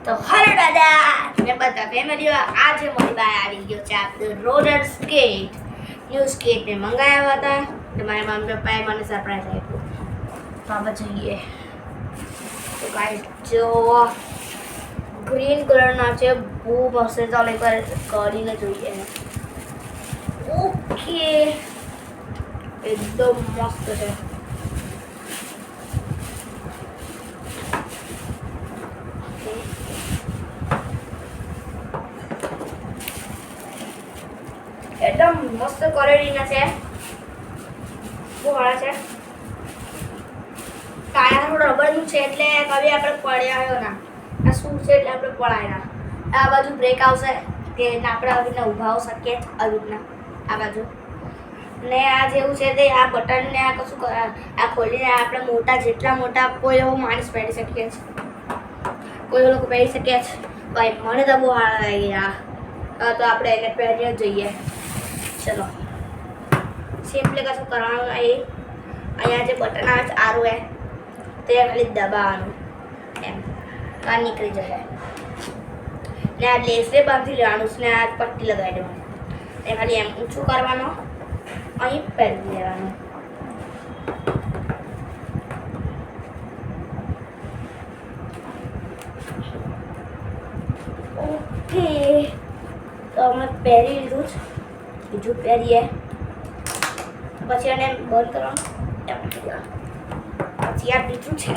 તો હલો દાદા ને બધા ફેમિલી આજે મારી પાસે આવી ગયો છે આપણો રોલર સ્કેટ ન્યૂ સ્કેટ ને મંગાવ્યા હતા તો મારા મમ્મી પપ્પાએ મને સરપ્રાઈઝ આપ્યું તો આપણે જઈએ તો ગાઈસ જો ગ્રીન કલરના છે બહુ મસ્ત ચાલે એકવાર કરીને જોઈએ ઓકે એકદમ મસ્ત છે एकदम मस्त क्वालिटीના છે બહુ સારા છે ટાયર રબરનું છે એટલે કभी આપણે પડ્યા હોય ના આ શું છે એટલે આપણે પડાય ના આ બાજુ બ્રેક આવશે કે આપણે આવી રીતના ઊભા હો શકીએ આવી રીતના આ બાજુ ને આ જેવું છે તે આ બટન ને આ કશું આ ખોલીને આપણે મોટા જેટલા મોટા કોઈ એવો માણસ પહેરી શકીએ છે કોઈ લોકો પહેરી શકીએ છે ભાઈ મને તો બહુ સારા લાગી આ તો આપણે એને પહેરીને જઈએ चलो सिंपली कसं करवाना है अहिया जे बटन આવે છે આરો હે તે ખાલી દબાવવાનું એમ બહાર નીકળી જશે ને આ લેસરે બાંધી લેવાનું છે ને આ પટ્ટી લગાવી દેવાની એ ખાલી એમ ઊંચું કરવાનો અહીં પહેરી લેવાનું ઓકે તો અમે પહેરી લીધું છે બીજું પહેરીએ પછી એને બંધ કરવાનું પછી આ બીજું છે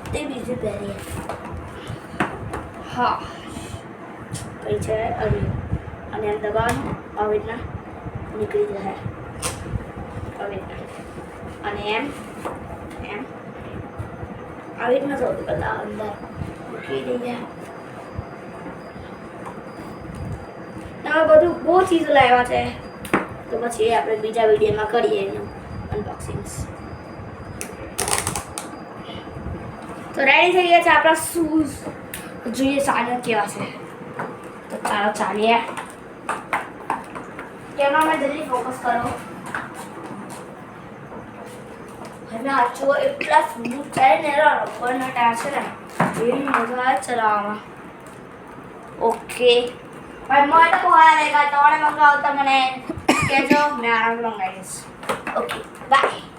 તે બીજું પહેરીએ હા કઈ છે અને એમ દબાવવાનું આવી રીતના નીકળી જશે આવી રીતના અને એમ એમ આવી રીતના સૌથી પહેલાં અંદર મૂકી દઈએ બધું બહુ ચીજો લાવ્યા છે તો પછી આપણે બીજા વિડીયોમાં કરીએ એનું અનબોક્સિંગ્સ તો રેડી થઈ ગયા છે આપણા શૂઝ જોઈએ સાના કેવા છે તો ચાલો ચાલીએ કેમેરામાં જલ્દી ફોકસ કરો હવે આ જો એટલા સ્મૂથ છે ને રબરના ટાયર છે ને એની મજા આવે ચલાવવામાં ઓકે ભાઈ મને તો બહુ સારા લાગ્યા તમારે મંગાવો તો મને કહેજો મેં આરામ મંગાવીશ ઓકે બાય